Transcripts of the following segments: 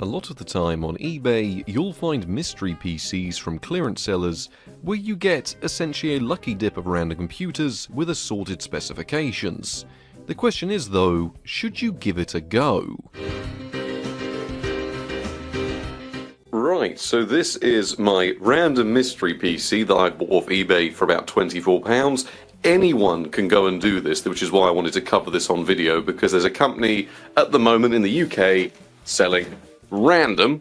A lot of the time on eBay, you'll find mystery PCs from clearance sellers where you get essentially a lucky dip of random computers with assorted specifications. The question is though, should you give it a go? Right, so this is my random mystery PC that I bought off eBay for about £24. Anyone can go and do this, which is why I wanted to cover this on video, because there's a company at the moment in the UK selling random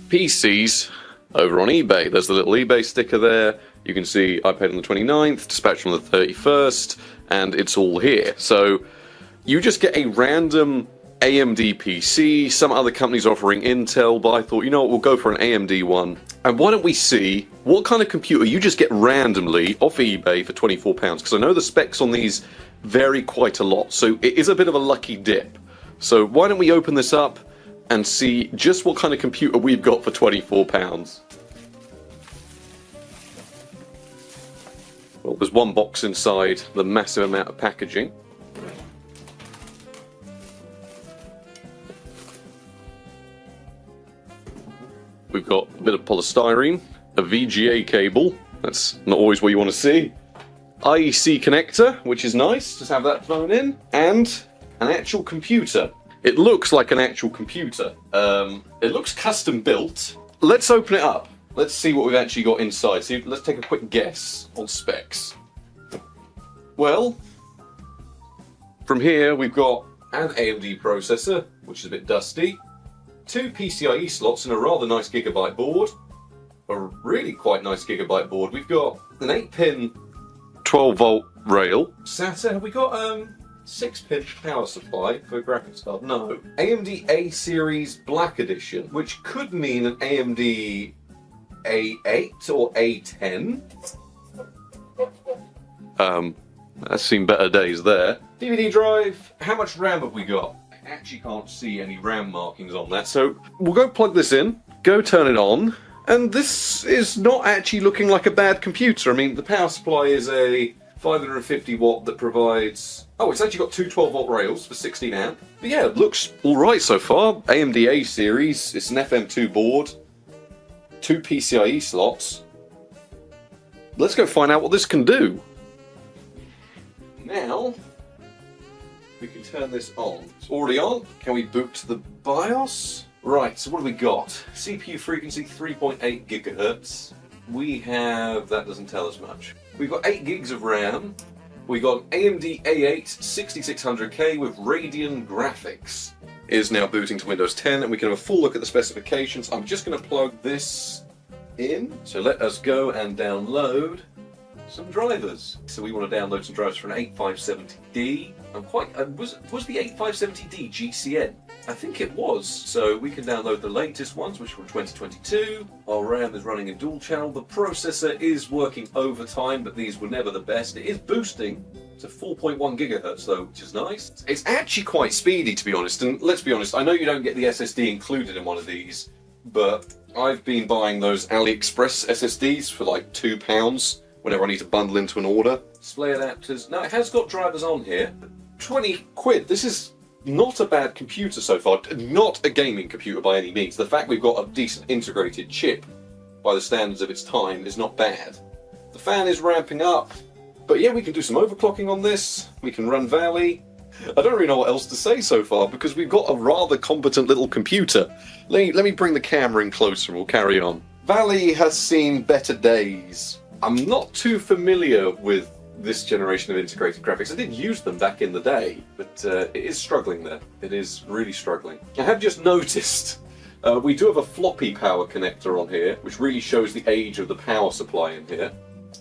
PCs over on eBay. There's the little eBay sticker there. You can see I paid on the 29th, dispatched on the 31st, and it's all here. So you just get a random AMD PC. Some other companies are offering Intel, but I thought, you know what, we'll go for an AMD one. And why don't we see what kind of computer you just get randomly off eBay for £24, because I know the specs on these vary quite a lot, so it is a bit of a lucky dip. So why don't we open this up and see just what kind of computer we've got for £24. Well, there's one box inside the massive amount of packaging. We've got a bit of polystyrene, a VGA cable, that's not always what you want to see, IEC connector, which is nice, just have that thrown in, and an actual computer. It looks like an actual computer. It looks custom built. Let's open it up. Let's see what we've actually got inside. So let's take a quick guess on specs. Well, from here we've got an AMD processor, which is a bit dusty, 2 PCIe slots and a rather nice gigabyte board, a really quite nice gigabyte board. We've got an 8-pin 12-volt rail. SATA, have we got 6-pin power supply for graphics card? No. AMD A series Black Edition, which could mean an AMD A8 or A10. That's seen better days there. DVD drive, how much RAM have we got? I actually can't see any RAM markings on that, so we'll go plug this in, go turn it on, and this is not actually looking like a bad computer. I mean, the power supply is a 550 watt that provides... Oh, it's actually got two 12-volt rails for 16 amp. But yeah, it looks alright so far. AMD A series, it's an FM2 board, 2 PCIe slots. Let's go find out what this can do. Now, we can turn this on. It's already on. Can we boot to the BIOS? Right, so what have we got? CPU frequency 3.8 gigahertz. We have... that doesn't tell us much. We've got 8 gigs of RAM. We've got an AMD A8 6600K with Radeon graphics. It is now booting to Windows 10, and we can have a full look at the specifications. I'm just going to plug this in. So let us go and download some drivers. So we want to download some drivers for an 8570D. I'm quite... was the 8570D GCN? I think it was. So we can download the latest ones, which are from 2022. Our RAM is running in dual channel. The processor is working overtime, but these were never the best. It is boosting to 4.1 gigahertz though, which is nice. It's actually quite speedy, to be honest. And let's be honest, I know you don't get the SSD included in one of these, but I've been buying those AliExpress SSDs for like £2 whenever I need to bundle into an order. Display adapters. Now it has got drivers on here. 20 quid. This is not a bad computer so far. Not a gaming computer by any means. The fact we've got a decent integrated chip by the standards of its time is not bad. The fan is ramping up. But yeah, we can do some overclocking on this. We can run Valley. I don't really know what else to say so far because we've got a rather competent little computer. Let me bring the camera in closer and we'll carry on. Valley has seen better days. I'm not too familiar with this generation of integrated graphics. I did use them back in the day, but it is struggling there. It is really struggling. I have just noticed we do have a floppy power connector on here, which really shows the age of the power supply in here.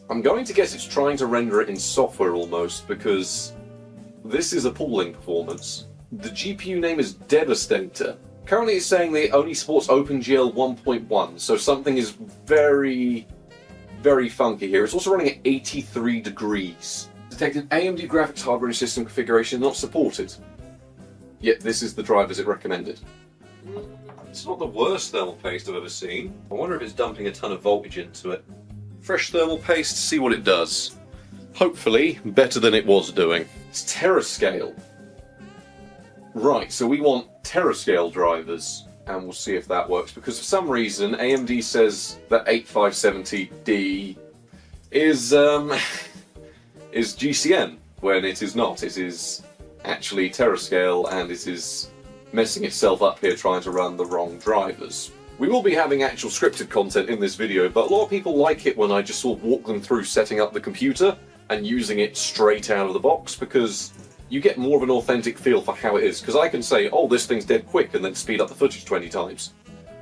I'm going to guess it's trying to render it in software almost, because this is appalling performance. The GPU name is Devastator. Currently it's saying that it only supports OpenGL 1.1, so something is very funky here. It's also running at 83 degrees. Detected AMD graphics hardware and system configuration not supported. Yet this is the drivers it recommended. It's not the worst thermal paste I've ever seen. I wonder if it's dumping a ton of voltage into it. Fresh thermal paste, see what it does. Hopefully better than it was doing. It's Terascale. Right, so we want Terascale drivers, and we'll see if that works, because for some reason AMD says that 8570D is GCN, when it is not. It is actually Terascale, and it is messing itself up here trying to run the wrong drivers. We will be having actual scripted content in this video, but a lot of people like it when I just sort of walk them through setting up the computer and using it straight out of the box, because you get more of an authentic feel for how it is. Because I can say, oh, this thing's dead quick, and then speed up the footage 20 times.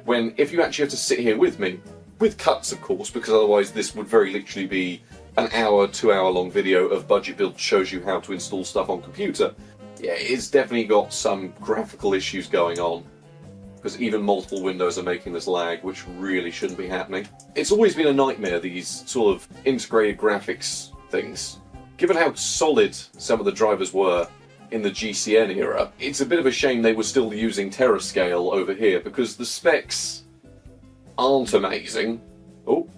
When, if you actually have to sit here with me, with cuts of course, because otherwise this would very literally be an hour, 2 hour long video of budget build shows you how to install stuff on computer. Yeah, it's definitely got some graphical issues going on, because even multiple windows are making this lag, which really shouldn't be happening. It's always been a nightmare, these sort of integrated graphics things. Given how solid some of the drivers were in the GCN era, it's a bit of a shame they were still using Terascale over here, because the specs aren't amazing. Oh,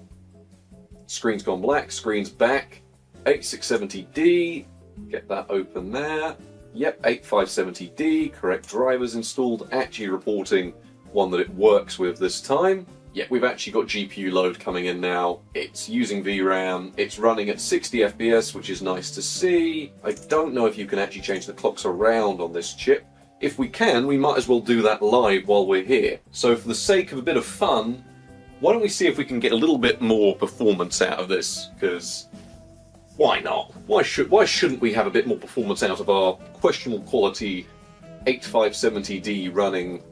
screen's gone black, screen's back. 8670D, get that open there. Yep, 8570D, correct drivers installed, actually reporting one that it works with this time. Yep, we've actually got GPU load coming in now. It's using VRAM, it's running at 60 FPS, which is nice to see. I don't know if you can actually change the clocks around on this chip. If we can, we might as well do that live while we're here. So for the sake of a bit of fun, why don't we see if we can get a little bit more performance out of this, because why not? Why shouldn't we have a bit more performance out of our questionable quality 8570D running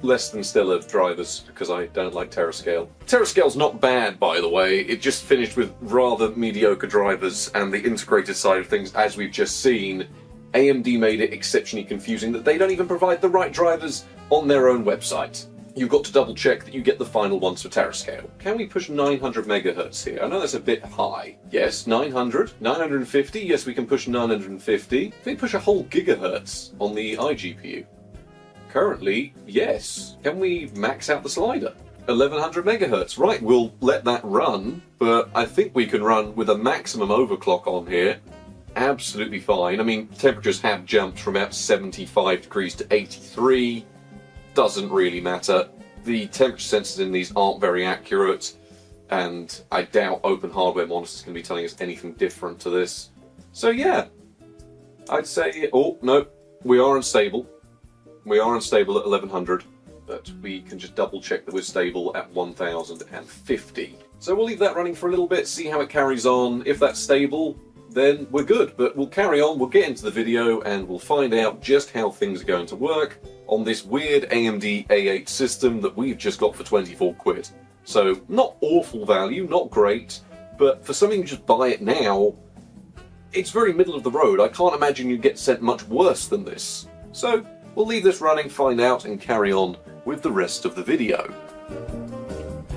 less than stellar drivers, because I don't like Terascale. Terascale's not bad, by the way. It just finished with rather mediocre drivers, and the integrated side of things, as we've just seen, AMD made it exceptionally confusing that they don't even provide the right drivers on their own website. You've got to double check that you get the final ones for Terascale. Can we push 900 megahertz here? I know that's a bit high. Yes, 900, 950, yes we can push 950. Can we push a whole gigahertz on the iGPU? Currently, yes. Can we max out the slider? 1100 megahertz. Right, we'll let that run, but I think we can run with a maximum overclock on here. Absolutely fine. I mean, temperatures have jumped from about 75 degrees to 83. Doesn't really matter. The temperature sensors in these aren't very accurate, and I doubt open hardware monitors can be telling us anything different to this. So yeah, I'd say, oh no, we are unstable. We are unstable at 1100, but we can just double check that we're stable at 1050. So we'll leave that running for a little bit, see how it carries on. If that's stable, then we're good, but we'll carry on, we'll get into the video, and we'll find out just how things are going to work on this weird AMD A8 system that we've just got for 24 quid. So, not awful value, not great, but for something you just buy it now, it's very middle of the road. I can't imagine you'd get sent much worse than this. So, we'll leave this running, find out, and carry on with the rest of the video.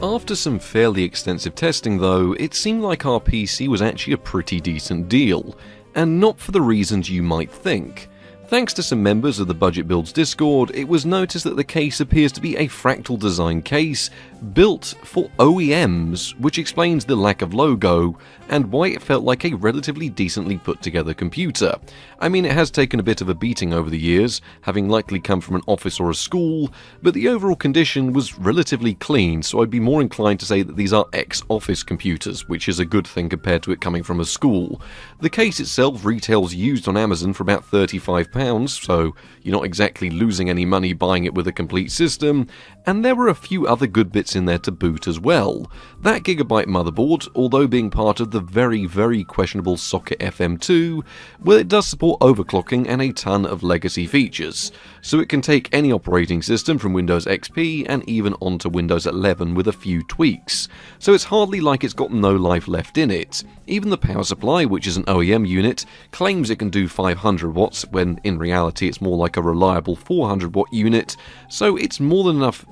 After some fairly extensive testing though, it seemed like our PC was actually a pretty decent deal, and not for the reasons you might think. Thanks to some members of the Budget Builds Discord, it was noticed that the case appears to be a fractal design case built for OEMs, which explains the lack of logo and why it felt like a relatively decently put together computer. I mean, it has taken a bit of a beating over the years, having likely come from an office or a school, but the overall condition was relatively clean, so I'd be more inclined to say that these are ex-office computers, which is a good thing compared to it coming from a school. The case itself retails used on Amazon for about £35, so you're not exactly losing any money buying it with a complete system, and there were a few other good bits in there to boot as well. That Gigabyte motherboard, although being part of the very questionable Socket FM2, well, it does support overclocking and a ton of legacy features, so it can take any operating system from Windows XP and even onto Windows 11 with a few tweaks, so it's hardly like it's got no life left in it. Even the power supply, which is an OEM unit, claims it can do 500 watts when in reality it's more like a reliable 400 watt unit, so it's more than enough,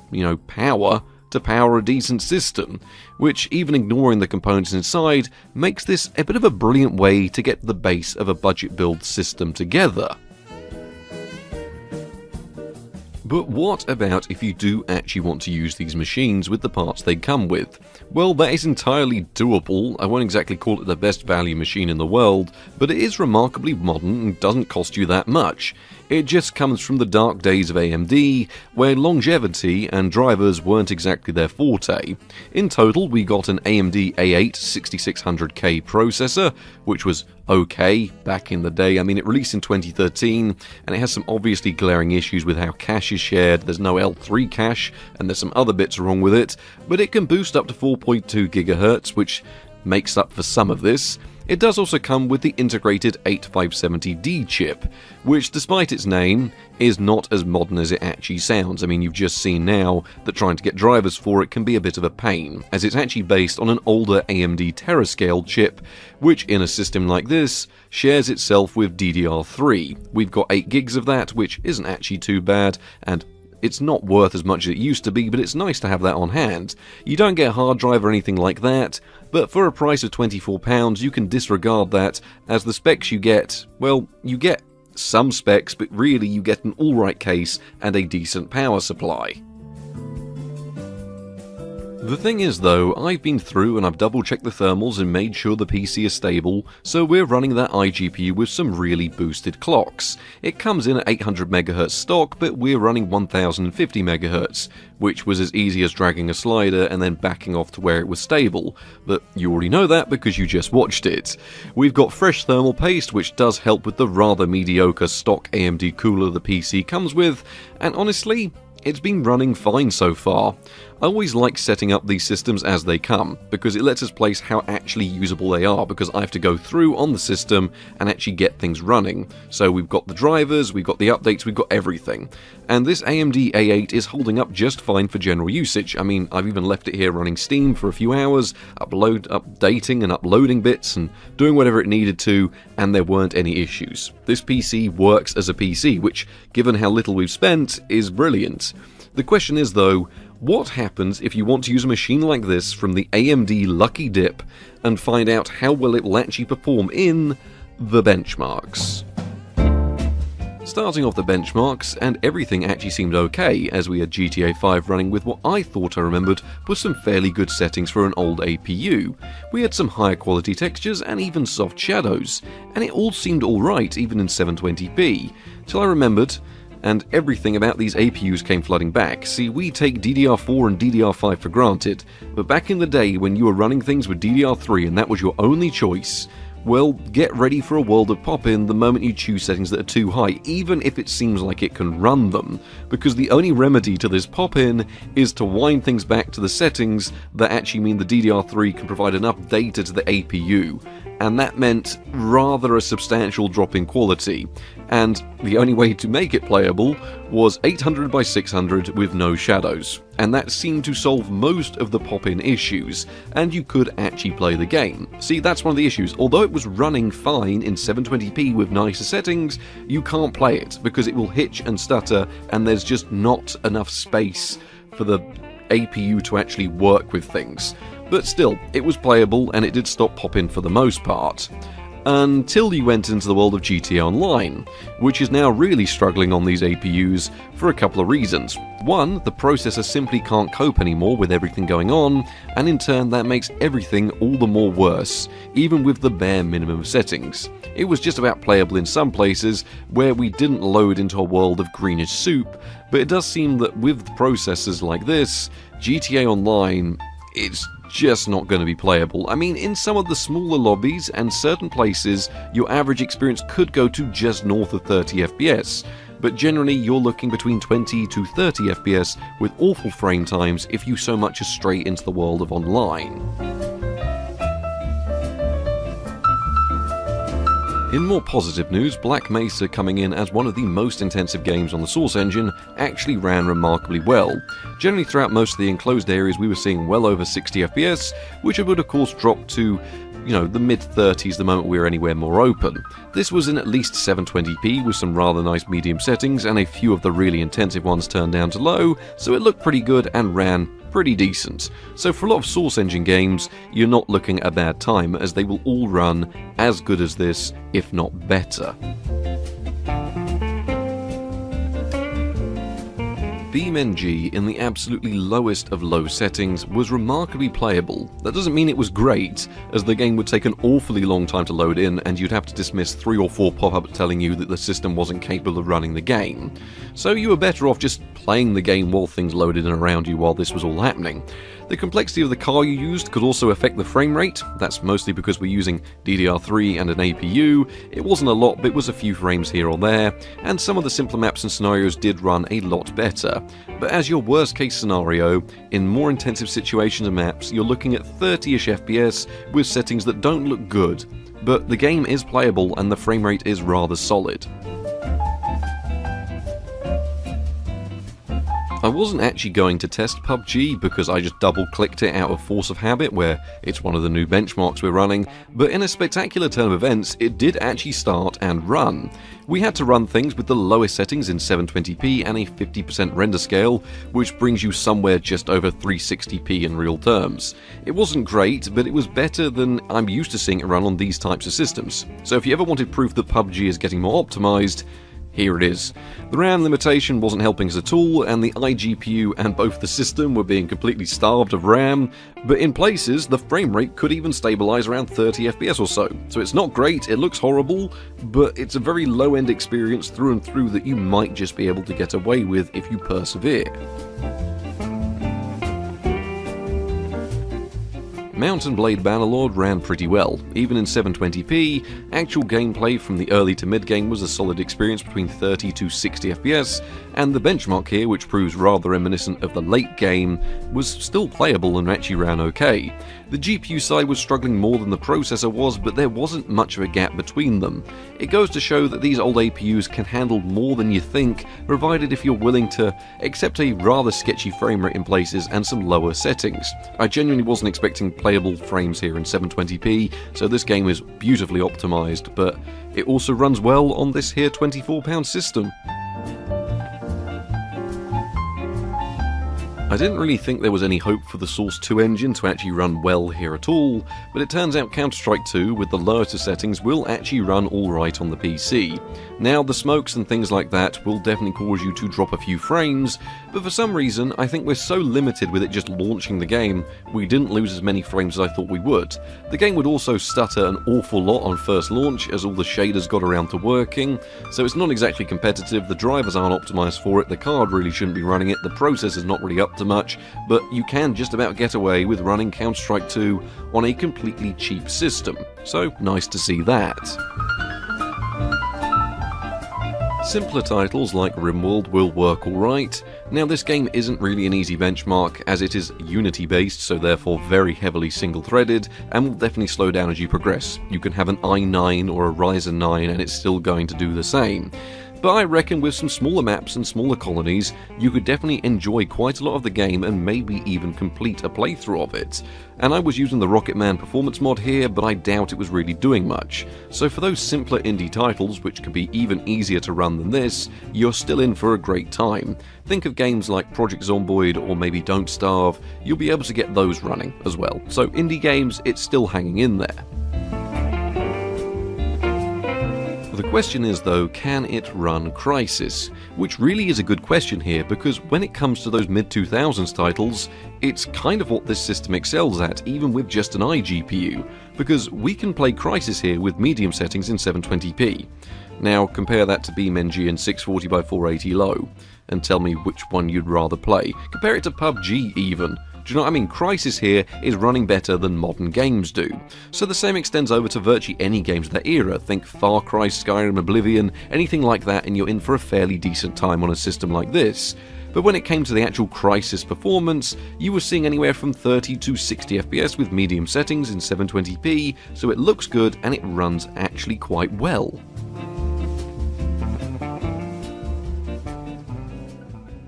power to power a decent system, which, even ignoring the components inside, makes this a bit of a brilliant way to get the base of a budget build system together. But what about if you do actually want to use these machines with the parts they come with? Well, that is entirely doable. I won't exactly call it the best value machine in the world, but it is remarkably modern and doesn't cost you that much. It just comes from the dark days of AMD, where longevity and drivers weren't exactly their forte. In total, we got an AMD A8 6600K processor, which was okay back in the day. I mean, it released in 2013, and it has some obviously glaring issues with how cache is shared. There's no L3 cache, and there's some other bits wrong with it, but it can boost up to 4.2 GHz, which makes up for some of this. It does also come with the integrated 8570D chip, which, despite its name, is not as modern as it actually sounds. I mean, you've just seen now that trying to get drivers for it can be a bit of a pain, as it's actually based on an older AMD Terascale chip, which in a system like this shares itself with DDR3. We've got 8 gigs of that, which isn't actually too bad, and it's not worth as much as it used to be, but it's nice to have that on hand. You don't get a hard drive or anything like that, but for a price of £24 you can disregard that, as the specs you get, well, you get some specs, but really you get an alright case and a decent power supply. The thing is though, I've been through and I've double checked the thermals and made sure the PC is stable, so we're running that iGPU with some really boosted clocks. It comes in at 800MHz stock, but we're running 1050MHz, which was as easy as dragging a slider and then backing off to where it was stable, but you already know that because you just watched it. We've got fresh thermal paste, which does help with the rather mediocre stock AMD cooler the PC comes with, and honestly, it's been running fine so far. I always like setting up these systems as they come, because it lets us place how actually usable they are, because I have to go through on the system and actually get things running. So we've got the drivers, we've got the updates, we've got everything. And this AMD A8 is holding up just fine for general usage. I mean, I've even left it here running Steam for a few hours, updating and uploading bits and doing whatever it needed to, and there weren't any issues. This PC works as a PC, which, given how little we've spent, is brilliant. The question is though, what happens if you want to use a machine like this from the AMD Lucky Dip and find out how well it will actually perform in the benchmarks? Starting off the benchmarks, and everything actually seemed okay, as we had GTA 5 running with what I thought I remembered was some fairly good settings for an old APU. We had some higher quality textures and even soft shadows, and it all seemed alright even in 720p, till I remembered, and everything about these APUs came flooding back. See, we take DDR4 and DDR5 for granted, but back in the day when you were running things with DDR3 and that was your only choice, well, get ready for a world of pop-in the moment you choose settings that are too high, even if it seems like it can run them, because the only remedy to this pop-in is to wind things back to the settings that actually mean the DDR3 can provide enough data to the APU, and that meant rather a substantial drop in quality, and the only way to make it playable was 800 by 600 with no shadows, and that seemed to solve most of the pop-in issues, and you could actually play the game. See, that's one of the issues. Although it was running fine in 720p with nicer settings, you can't play it because it will hitch and stutter, and there's just not enough space for the APU to actually work with things. But still, it was playable and it did stop pop-in for the most part. Until you went into the world of GTA Online, which is now really struggling on these APUs for a couple of reasons. One, the processor simply can't cope anymore with everything going on, and in turn that makes everything all the more worse, even with the bare minimum settings. It was just about playable in some places where we didn't load into a world of greenish soup, but it does seem that with processors like this, GTA Online, it's just not going to be playable. I mean, in some of the smaller lobbies and certain places, your average experience could go to just north of 30 FPS, but generally you're looking between 20 to 30 FPS with awful frame times if you so much as stray into the world of online. In more positive news, Black Mesa, coming in as one of the most intensive games on the Source engine, actually ran remarkably well. Generally throughout most of the enclosed areas we were seeing well over 60 FPS, which would of course drop to, the mid-30s the moment we were anywhere more open. This was in at least 720p with some rather nice medium settings and a few of the really intensive ones turned down to low, so it looked pretty good and ran pretty decent. So for a lot of Source engine games, you're not looking at a bad time, as they will all run as good as this, if not better. BeamNG in the absolutely lowest of low settings was remarkably playable. That doesn't mean it was great, as the game would take an awfully long time to load in and you'd have to dismiss 3 or 4 pop-ups telling you that the system wasn't capable of running the game. So you were better off just playing the game while things loaded in around you while this was all happening. The complexity of the car you used could also affect the frame rate. That's mostly because we're using DDR3 and an APU. It wasn't a lot, but it was a few frames here or there, and some of the simpler maps and scenarios did run a lot better. But as your worst case scenario, in more intensive situations and maps, you're looking at 30ish FPS with settings that don't look good. But the game is playable and the frame rate is rather solid. I wasn't actually going to test PUBG because I just double-clicked it out of force of habit, where it's one of the new benchmarks we're running, but in a spectacular turn of events, it did actually start and run. We had to run things with the lowest settings in 720p and a 50% render scale, which brings you somewhere just over 360p in real terms. It wasn't great, but it was better than I'm used to seeing it run on these types of systems. So if you ever wanted proof that PUBG is getting more optimized, here it is. The RAM limitation wasn't helping us at all, and the iGPU and both the system were being completely starved of RAM, but in places the frame rate could even stabilize around 30 FPS or so. So it's not great, it looks horrible, but it's a very low-end experience through and through that you might just be able to get away with if you persevere. Mount & Blade Bannerlord ran pretty well. Even in 720p, actual gameplay from the early to mid-game was a solid experience between 30 to 60 FPS, and the benchmark here, which proves rather reminiscent of the late game, was still playable and actually ran okay. The GPU side was struggling more than the processor was, but there wasn't much of a gap between them. It goes to show that these old APUs can handle more than you think, provided if you're willing to accept a rather sketchy frame rate in places and some lower settings. I genuinely wasn't expecting playable frames here in 720p, so this game is beautifully optimized, but it also runs well on this here £24 system. I didn't really think there was any hope for the Source 2 engine to actually run well here at all, but it turns out Counter-Strike 2 with the lowest of settings will actually run alright on the PC. Now the smokes and things like that will definitely cause you to drop a few frames, but for some reason I think we're so limited with it just launching the game, we didn't lose as many frames as I thought we would. The game would also stutter an awful lot on first launch as all the shaders got around to working, so it's not exactly competitive, the drivers aren't optimised for it, the card really shouldn't be running it, the processor's not really up to much, but you can just about get away with running Counter-Strike 2 on a completely cheap system, so nice to see that. Simpler titles like RimWorld will work alright. Now this game isn't really an easy benchmark as it is Unity based, so therefore very heavily single threaded and will definitely slow down as you progress. You can have an i9 or a Ryzen 9 and it's still going to do the same. But I reckon with some smaller maps and smaller colonies, you could definitely enjoy quite a lot of the game and maybe even complete a playthrough of it. And I was using the Rocketman performance mod here, but I doubt it was really doing much. So for those simpler indie titles, which can be even easier to run than this, you're still in for a great time. Think of games like Project Zomboid or maybe Don't Starve, you'll be able to get those running as well. So indie games, it's still hanging in there. The question is though, can it run Crysis? Which really is a good question here, because when it comes to those mid-2000s titles, it's kind of what this system excels at, even with just an iGPU, because we can play Crysis here with medium settings in 720p. Now compare that to BeamNG in 640x480 low, and tell me which one you'd rather play. Compare it to PUBG even. Do you know what I mean? Crysis here is running better than modern games do. So the same extends over to virtually any games of that era. Think Far Cry, Skyrim, Oblivion, anything like that, and you're in for a fairly decent time on a system like this. But when it came to the actual Crysis performance, you were seeing anywhere from 30 to 60 FPS with medium settings in 720p, so it looks good and it runs actually quite well.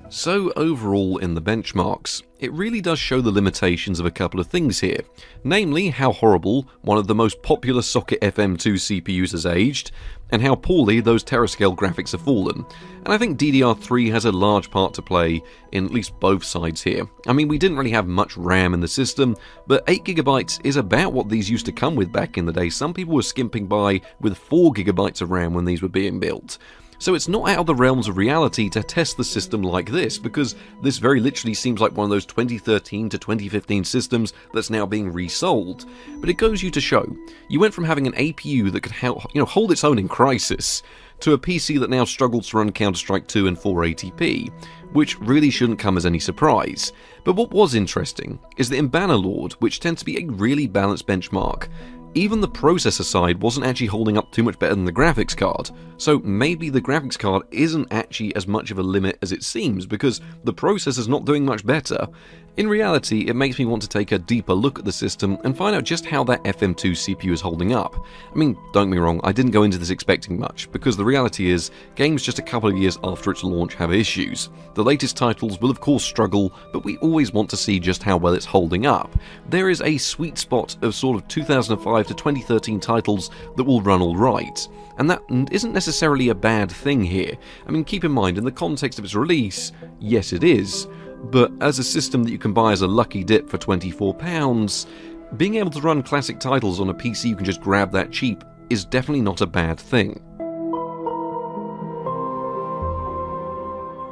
So overall in the benchmarks, it really does show the limitations of a couple of things here, namely how horrible one of the most popular socket FM2 CPUs has aged, and how poorly those Terascale graphics have fallen. And I think DDR3 has a large part to play in at least both sides here. I mean, we didn't really have much RAM in the system, but 8GB is about what these used to come with back in the day. Some people were skimping by with 4GB of RAM when these were being built. So it's not out of the realms of reality to test the system like this, because this very literally seems like one of those 2013 to 2015 systems that's now being resold. But it goes you to show, you went from having an APU that could hold its own in crisis, to a PC that now struggles to run Counter-Strike 2 in 480p, which really shouldn't come as any surprise. But what was interesting is that in Bannerlord, which tends to be a really balanced benchmark, even the processor side wasn't actually holding up too much better than the graphics card. So maybe the graphics card isn't actually as much of a limit as it seems, because the processor's not doing much better. In reality, it makes me want to take a deeper look at the system and find out just how that FM2 CPU is holding up. I mean, don't get me wrong, I didn't go into this expecting much, because the reality is, games just a couple of years after its launch have issues. The latest titles will of course struggle, but we always want to see just how well it's holding up. There is a sweet spot of sort of 2005 to 2013 titles that will run alright. And that isn't necessarily a bad thing here. I mean, keep in mind, in the context of its release, yes it is. But as a system that you can buy as a lucky dip for £24, being able to run classic titles on a PC you can just grab that cheap is definitely not a bad thing.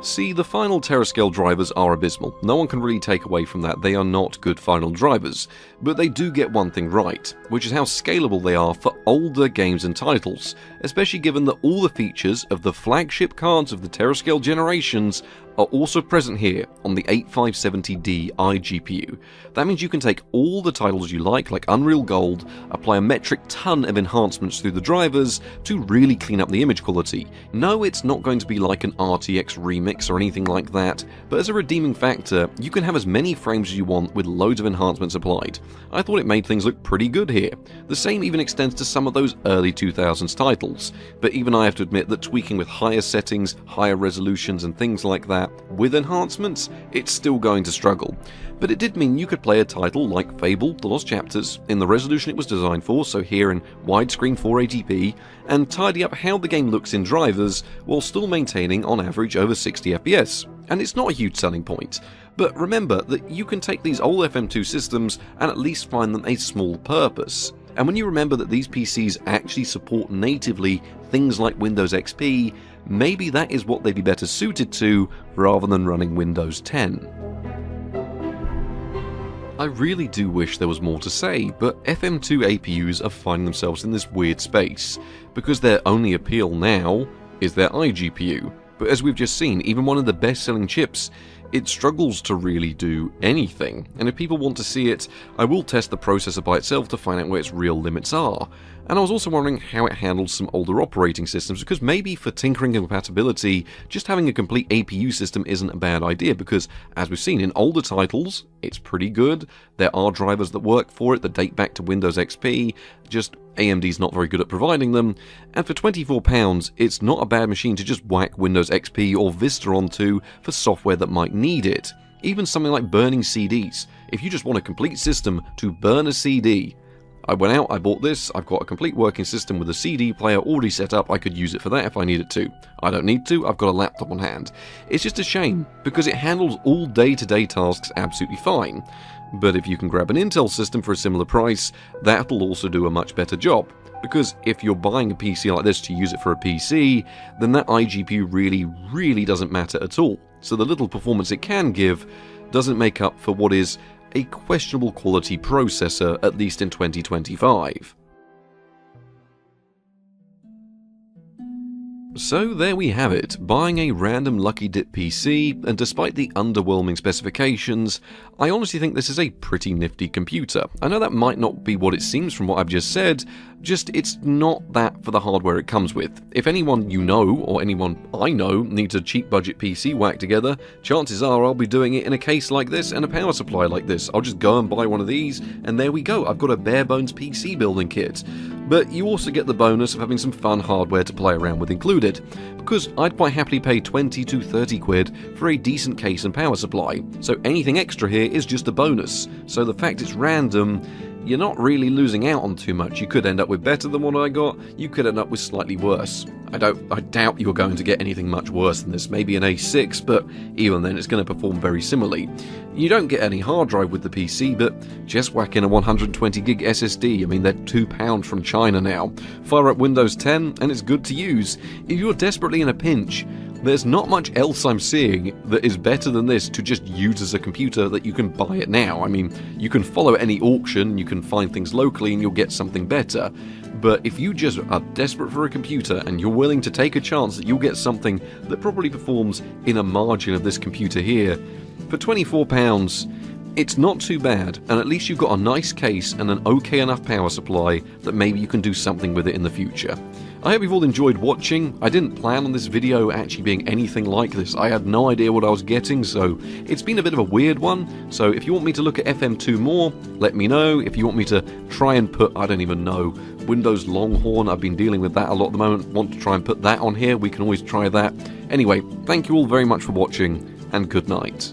See, the final Terascale drivers are abysmal. No one can really take away from that, they are not good final drivers. But they do get one thing right, which is how scalable they are for older games and titles, especially given that all the features of the flagship cards of the Terascale generations are also present here on the 8570D iGPU. That means you can take all the titles you like Unreal Gold, apply a metric ton of enhancements through the drivers to really clean up the image quality. No, it's not going to be like an RTX remix or anything like that, but as a redeeming factor, you can have as many frames as you want with loads of enhancements applied. I thought it made things look pretty good here. The same even extends to some of those early 2000s titles, but even I have to admit that tweaking with higher settings, higher resolutions and things like that, with enhancements, it's still going to struggle. But it did mean you could play a title like Fable: The Lost Chapters in the resolution it was designed for, so here in widescreen 480p, and tidy up how the game looks in drivers while still maintaining on average over 60 FPS. And it's not a huge selling point. But remember that you can take these old FM2 systems and at least find them a small purpose. And when you remember that these PCs actually support natively things like Windows XP, maybe that is what they'd be better suited to rather than running Windows 10. I really do wish there was more to say, but FM2 APUs are finding themselves in this weird space, because their only appeal now is their iGPU. But as we've just seen, even one of the best-selling chips, it struggles to really do anything. And if people want to see it, I will test the processor by itself to find out where its real limits are. And I was also wondering how it handles some older operating systems, because maybe for tinkering and compatibility, just having a complete APU system isn't a bad idea, because as we've seen in older titles, it's pretty good. There are drivers that work for it that date back to Windows XP, just AMD's not very good at providing them, and for £24, it's not a bad machine to just whack Windows XP or Vista onto for software that might need it. Even something like burning CDs. If you just want a complete system to burn a CD, I went out, I bought this, I've got a complete working system with a CD player already set up, I could use it for that if I needed to. I don't need to, I've got a laptop on hand. It's just a shame, because it handles all day-to-day tasks absolutely fine. But if you can grab an Intel system for a similar price, that'll also do a much better job. Because if you're buying a PC like this to use it for a PC, then that iGPU really doesn't matter at all. So the little performance it can give doesn't make up for what is a questionable quality processor, at least in 2025. So there we have it, buying a random lucky dip PC, and despite the underwhelming specifications, I honestly think this is a pretty nifty computer. I know that might not be what it seems from what I've just said, just it's not that for the hardware it comes with. If anyone you know, or anyone I know, needs a cheap budget PC whacked together, chances are I'll be doing it in a case like this and a power supply like this. I'll just go and buy one of these, and there we go, I've got a bare bones PC building kit. But you also get the bonus of having some fun hardware to play around with included, because I'd quite happily pay 20 to 30 quid for a decent case and power supply, so anything extra here is just a bonus. So the fact it's random, you're not really losing out on too much. You could end up with better than what I got, you could end up with slightly worse. I doubt you're going to get anything much worse than this. Maybe an A6, but even then it's going to perform very similarly. You don't get any hard drive with the PC, but just whack in a 120 gig SSD. I mean, they're £2 from China now. Fire up Windows 10 and it's good to use. If you're desperately in a pinch, there's not much else I'm seeing that is better than this to just use as a computer that you can buy it now. I mean, you can follow any auction, you can find things locally and you'll get something better. But if you just are desperate for a computer and you're willing to take a chance that you'll get something that probably performs in a margin of this computer here, for £24, it's not too bad, and at least you've got a nice case and an okay enough power supply that maybe you can do something with it in the future. I hope you've all enjoyed watching. I didn't plan on this video actually being anything like this. I had no idea what I was getting, so it's been a bit of a weird one. So if you want me to look at FM2 more, let me know. If you want me to try and put, I don't even know, Windows Longhorn, I've been dealing with that a lot at the moment, want to try and put that on here, we can always try that. Anyway, thank you all very much for watching, and good night.